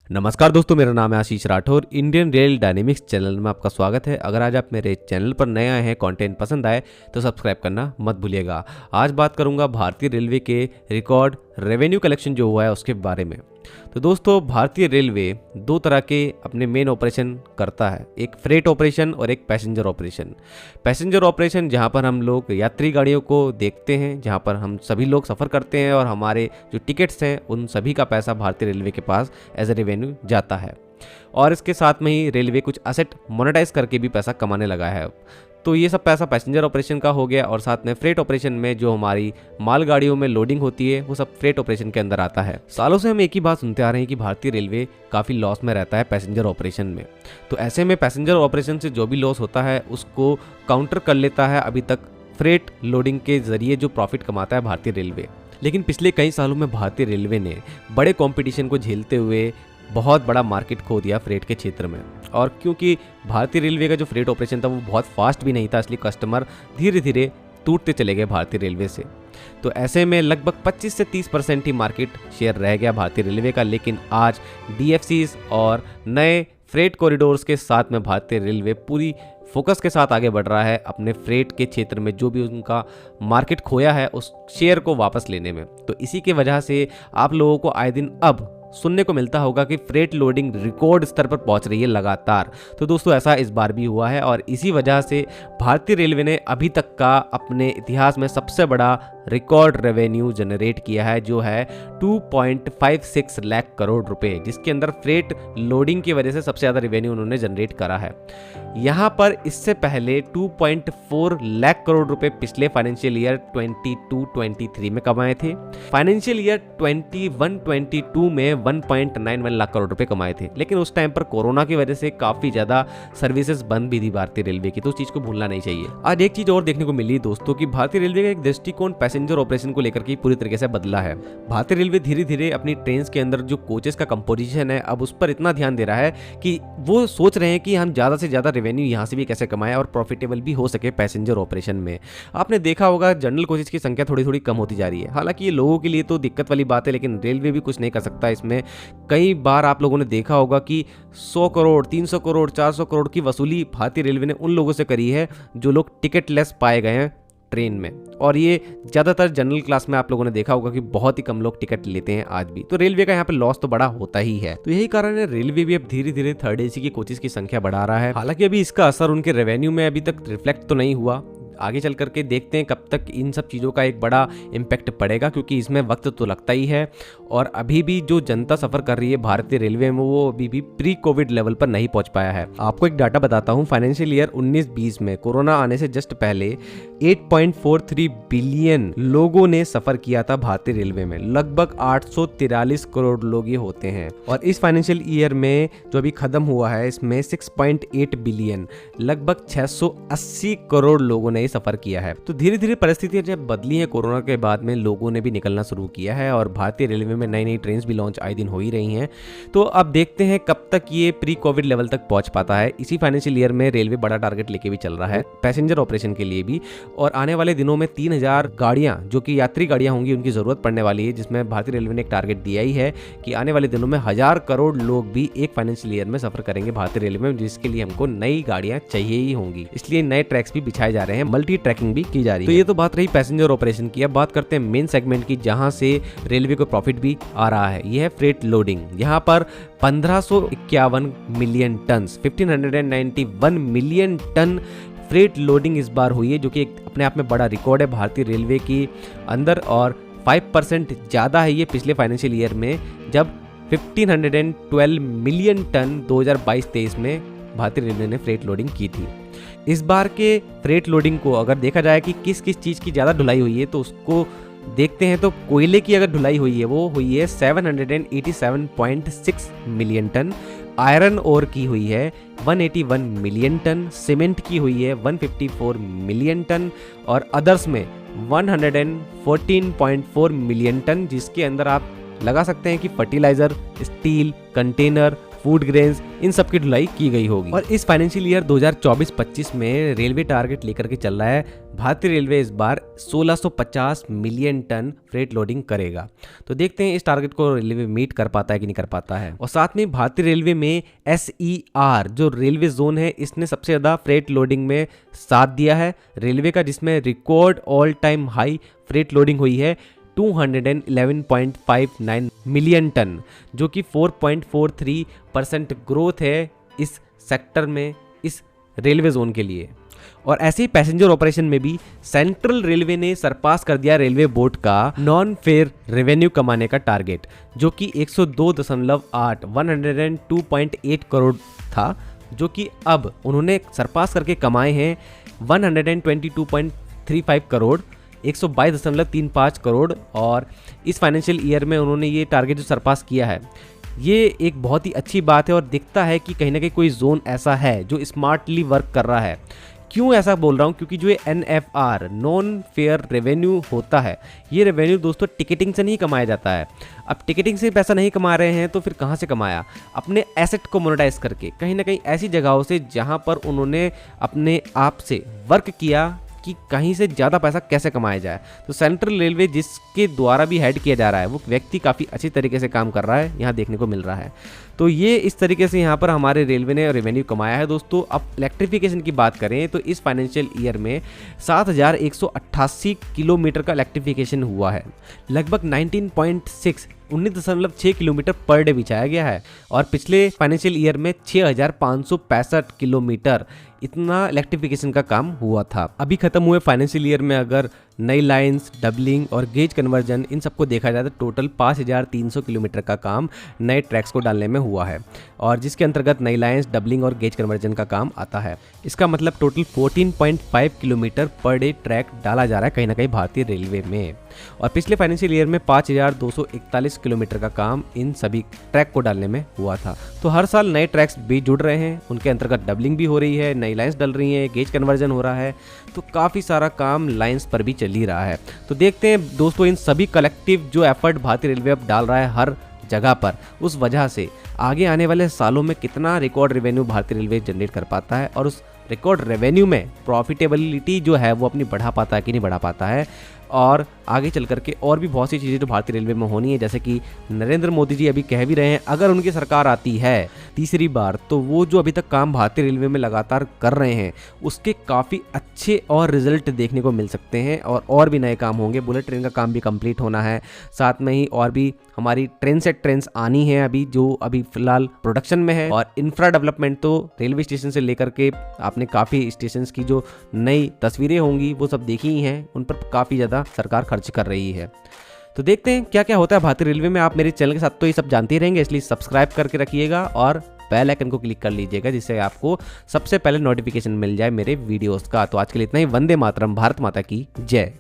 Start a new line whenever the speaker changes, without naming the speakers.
नमस्कार दोस्तों, मेरा नाम है Ashish Rathore. Indian rail dynamics channel में आपका स्वागत है। अगर आज आप मेरे चैनल पर नए आए हैं, कंटेंट पसंद आए तो सब्सक्राइब करना मत भूलिएगा। आज बात करूंगा भारतीय रेलवे के रिकॉर्ड रेवेन्यू कलेक्शन जो हुआ है उसके बारे में। तो दोस्तों, भारतीय रेलवे दो तरह के अपने मेन ऑपरेशन करता है, एक फ्रेट ऑपरेशन और एक पैसेंजर ऑपरेशन। पैसेंजर ऑपरेशन जहां पर हम लोग यात्री गाड़ियों को देखते हैं, जहां पर हम सभी लोग सफ़र करते हैं और हमारे जो टिकट्स हैं उन सभी का पैसा भारतीय रेलवे के पास एज ए रेवेन्यू जाता है। और इसके साथ में ही रेलवे कुछ असेट मोनेटाइज करके भी पैसा कमाने लगा है। तो ये सब पैसा पैसेंजर ऑपरेशन का हो गया। और साथ में फ्रेट ऑपरेशन में जो हमारी मालगाड़ियों में लोडिंग होती है वो सब फ्रेट ऑपरेशन के अंदर आता है। सालों से हम एक ही बात सुनते आ रहे हैं कि भारतीय रेलवे काफ़ी लॉस में रहता है पैसेंजर ऑपरेशन में। तो ऐसे में पैसेंजर ऑपरेशन से जो भी लॉस होता है उसको काउंटर कर लेता है अभी तक फ्रेट लोडिंग के जरिए जो प्रॉफिट कमाता है भारतीय रेलवे। लेकिन पिछले कई सालों में भारतीय रेलवे ने बड़े कंपटीशन को झेलते हुए बहुत बड़ा मार्केट खो दिया फ्रेट के क्षेत्र में। और क्योंकि भारतीय रेलवे का जो फ्रेट ऑपरेशन था वो बहुत फास्ट भी नहीं था, इसलिए कस्टमर धीरे धीरे टूटते चले गए भारतीय रेलवे से। तो ऐसे में लगभग 25 से 30% ही मार्केट शेयर रह गया भारतीय रेलवे का। लेकिन आज डीएफसीज और नए फ्रेट कॉरिडोर्स के साथ में भारतीय रेलवे पूरी फोकस के साथ आगे बढ़ रहा है अपने फ्रेट के क्षेत्र में जो भी उनका मार्केट खोया है उस शेयर को वापस लेने में। तो इसी के वजह से आप लोगों को आए दिन अब सुनने को मिलता होगा कि फ्रेट लोडिंग रिकॉर्ड स्तर पर पहुंच रही है लगातार। तो दोस्तों, ऐसा इस बार भी हुआ है और इसी वजह से भारतीय रेलवे ने अभी तक का अपने इतिहास में सबसे बड़ा रिकॉर्ड रेवेन्यू जनरेट किया है, जो है 2.56 लाख करोड़ रुपए, जिसके अंदर फ्रेट लोडिंग की वजह से सबसे ज़्यादा रेवेन्यू उन्होंने जनरेट करा है। यहाँ पर इससे पहले 2.4 लाख करोड़ रुपए पिछले फाइनेंशियल ईयर 22-23 में कमाए थे। फाइनेंशियल ईयर 21-22 में 1.91 लाख करोड़ रुपए कमाए थे। लेकिन उस टाइम पर कोरोना की वजह से काफ़ी ज़्यादा सर्विसेज बंद भी थी भारतीय रेलवे की, तो उस चीज़ को भूलना नहीं चाहिए। आज एक चीज़ और देखने को मिली दोस्तों कि भारतीय रेलवे का एक दृष्टिकोण पैसेंजर ऑपरेशन को लेकर के पूरी तरीके से बदला है। भारतीय रेलवे धीरे धीरे अपनी ट्रेन के अंदर जो कोचेस का कंपोजिशन है अब उस पर इतना ध्यान दे रहा है कि वो सोच रहे हैं कि हम ज़्यादा से ज़्यादा रेवेन्यू यहाँ से भी कैसे कमाएं और प्रॉफिटेबल भी हो सके पैसेंजर ऑपरेशन में। आपने देखा होगा जनरल कोचेस की संख्या थोड़ी थोड़ी कम होती जा रही है। हालांकि ये लोगों के लिए तो दिक्कत वाली बात है, लेकिन रेलवे भी कुछ नहीं कर सकता इसमें। कई बार आप लोगों ने देखा होगा कि 100 करोड़, 300 करोड़, 400 करोड़ की वसूली भारतीय रेलवे ने उन लोगों से करी है जो लोग टिकट लेस पाए गए हैं ट्रेन में। और ये ज़्यादातर जनरल क्लास में आप लोगों ने देखा होगा कि बहुत ही कम लोग टिकट लेते हैं आज भी। तो रेलवे का यहाँ पे लॉस तो बड़ा होता ही है। तो यही कारण है रेलवे भी अब धीरे धीरे थर्ड एसी की कोचेस की संख्या बढ़ा रहा है। हालांकि अभी इसका असर उनके रेवेन्यू में अभी तक रिफ्लेक्ट तो नहीं हुआ। आगे चल करके देखते हैं कब तक इन सब चीज़ों का एक बड़ा इम्पैक्ट पड़ेगा, क्योंकि इसमें वक्त तो लगता ही है। और अभी भी जो जनता सफ़र कर रही है भारतीय रेलवे में वो अभी भी प्री कोविड लेवल पर नहीं पहुंच पाया है। आपको एक डाटा बताता हूं, फाइनेंशियल ईयर 19-20 में कोरोना आने से जस्ट पहले 8.43 बिलियन लोगों ने सफ़र किया था भारतीय रेलवे में। लगभग 843 करोड़ लोग ये होते हैं। और इस फाइनेंशियल ईयर में जो अभी खत्म हुआ है इसमें 6.8 बिलियन, लगभग 680 करोड़ लोगों ने सफर किया है। तो धीरे धीरे परिस्थितियां जब बदली हैं कोरोना के बाद में, लोगों ने भी निकलना शुरू किया है और भारतीय रेलवे में नई नई ट्रेन भी लॉन्च आए दिन हो ही रही हैं। तो अब देखते हैं कब तक ये प्री कोविड लेवल तक पहुंच पाता है। इसी फाइनेंशियल ईयर में रेलवे बड़ा टारगेट लेके भी चल रहा है पैसेंजर ऑपरेशन के लिए भी। और आने वाले दिनों में 3000 गाड़ियां जो कि यात्री गाड़ियां होंगी उनकी जरूरत पड़ने वाली है, जिसमें भारतीय रेलवे ने एक टारगेट दिया ही है कि आने वाले दिनों में 1000 करोड़ लोग भी एक फाइनेंशियल ईयर में सफर करेंगे भारतीय रेलवे में, जिसके लिए हमको नई गाड़ियां चाहिए ही होंगी। इसलिए नए ट्रैक्स भी बिछाए जा रहे हैं, मल्टी ट्रैकिंग भी की जा रही है। तो ये तो बात रही पैसेंजर ऑपरेशन की। अब बात करते हैं मेन सेगमेंट की, जहां से रेलवे को प्रॉफिट भी आ रहा है। यह है फ्रेट लोडिंग। यहाँ पर 1551 million ton, 1591 million ton freight loading इस बार हुई है, जो कि एक अपने आप में बड़ा रिकॉर्ड है भारतीय रेलवे की अंदर। और 5% ज़्यादा है ये पिछले फाइनेंशियल ईयर में, जब 1512 मिलियन टन 2022-23 में भारतीय रेलवे ने फ्रेट लोडिंग की थी। इस बार के फ्रेट लोडिंग को अगर देखा जाए कि किस किस चीज़ की ज़्यादा ढुलाई हुई है तो उसको देखते हैं। तो कोयले की अगर ढुलाई हुई है वो हुई है 787.6 मिलियन टन, आयरन ओर की हुई है 181 मिलियन टन, सीमेंट की हुई है 154 मिलियन टन और अदर्स में 114.4 मिलियन टन, जिसके अंदर आप लगा सकते हैं कि fertilizer, steel, container, food grains, इन सब की ढुलाई की गई होगी। और इस फाइनेंशियल ईयर 2024-25 में रेलवे टारगेट लेकर के चल रहा है। भारतीय रेलवे इस बार 1650 मिलियन टन फ्रेट लोडिंग करेगा। तो देखते हैं इस टारगेट को रेलवे मीट कर पाता है कि नहीं कर पाता है। और साथ में भारतीय रेलवे में SER जो रेलवे जोन है, इसने सबसे ज़्यादा फ्रेट लोडिंग में साथ दिया है रेलवे का, जिसमें record all time high freight loading हुई है 211.59 मिलियन टन, जो कि 4.43% ग्रोथ है इस सेक्टर में, इस रेलवे जोन के लिए। और ऐसे ही पैसेंजर ऑपरेशन में भी सेंट्रल रेलवे ने सरपास कर दिया रेलवे बोर्ड का नॉन फेयर रेवेन्यू कमाने का टारगेट, जो कि 102.8 करोड़ था, जो कि अब उन्होंने सरपास करके कमाए हैं 122.35 करोड़, 122.35 करोड़। और इस फाइनेंशियल ईयर में उन्होंने ये टारगेट जो सरपास किया है, ये एक बहुत ही अच्छी बात है और दिखता है कि कहीं ना कहीं कोई जोन ऐसा है जो स्मार्टली वर्क कर रहा है। क्यों ऐसा बोल रहा हूँ? क्योंकि जो ये NFR नॉन फेयर रेवेन्यू होता है, ये रेवेन्यू दोस्तों टिकटिंग से नहीं कमाया जाता है। अब टिकटिंग से पैसा नहीं कमा रहे हैं तो फिर कहाँ से कमाया? अपने एसेट को मोनेटाइज करके, कहीं ना कहीं ऐसी जगहों से जहाँ पर उन्होंने अपने आप से वर्क किया कि कहीं से ज़्यादा पैसा कैसे कमाया जाए। तो सेंट्रल रेलवे जिसके द्वारा भी हेड किया जा रहा है, वो व्यक्ति काफ़ी अच्छी तरीके से काम कर रहा है, यहाँ देखने को मिल रहा है। तो ये इस तरीके से यहाँ पर हमारे रेलवे ने रेवेन्यू कमाया है दोस्तों। अब इलेक्ट्रिफिकेशन की बात करें तो इस फाइनेंशियल ईयर में 7188 किलोमीटर का इलेक्ट्रिफिकेशन हुआ है। लगभग 19.6 किलोमीटर पर डे बिछाया गया है। और पिछले फाइनेंशियल ईयर में 6565 किलोमीटर इतना इलेक्ट्रिफिकेशन का काम हुआ था। अभी खत्म हुए फाइनेंशियल ईयर में अगर नई लाइंस, डबलिंग और गेज कन्वर्जन, इन सबको देखा जाए तो टोटल 5300 किलोमीटर का काम नए ट्रैक्स को डालने में हुआ है, और जिसके अंतर्गत नई लाइंस, डबलिंग और गेज कन्वर्जन का काम आता है। इसका मतलब total 14.5 kilometre per day track डाला जा रहा है कहीं ना कहीं भारतीय रेलवे में। और पिछले फाइनेंशियल ईयर में 5241 किलोमीटर का काम इन सभी ट्रैक को डालने में हुआ था। तो हर साल नए ट्रैक्स भी जुड़ रहे हैं, उनके अंतर्गत डबलिंग भी हो रही है, नई लाइंस डल रही हैं, गेज कन्वर्जन हो रहा है, तो काफ़ी सारा काम लाइंस पर भी चल ही रहा है। तो देखते हैं दोस्तों इन सभी कलेक्टिव जो एफर्ट भारतीय रेलवे अब डाल रहा है हर जगह पर, उस वजह से आगे आने वाले सालों में कितना रिकॉर्ड रेवेन्यू भारतीय रेलवे जनरेट कर पाता है, और उस रिकॉर्ड रेवेन्यू में प्रॉफिटेबिलिटी जो है वो अपनी बढ़ा पाता है कि नहीं बढ़ा पाता है। और आगे चल करके और भी बहुत सी चीज़ें जो भारतीय रेलवे में होनी है, जैसे कि नरेंद्र मोदी जी अभी कह भी रहे हैं अगर उनकी सरकार आती है तीसरी बार, तो वो जो अभी तक काम भारतीय रेलवे में लगातार कर रहे हैं उसके काफ़ी अच्छे और रिजल्ट देखने को मिल सकते हैं, और भी नए काम होंगे। बुलेट ट्रेन का काम भी कंप्लीट होना है, साथ में ही और भी हमारी ट्रेन से ट्रेन्स आनी है अभी, जो अभी फिलहाल प्रोडक्शन में है। और इंफ्रा डेवलपमेंट तो रेलवे स्टेशन से लेकर के आपने काफ़ी स्टेशन की जो नई तस्वीरें होंगी वो सब देखी ही हैं, उन पर काफ़ी ज़्यादा सरकार खर्च कर रही है। तो देखते हैं क्या क्या होता है भारतीय रेलवे में। आप मेरे चैनल के साथ तो ये सब जानते ही रहेंगे, इसलिए सब्सक्राइब करके रखिएगा और बेल आइकन को क्लिक कर लीजिएगा, जिससे आपको सबसे पहले नोटिफिकेशन मिल जाए मेरे वीडियोस का। तो आज के लिए इतना ही। वंदे मातरम, भारत माता की जय।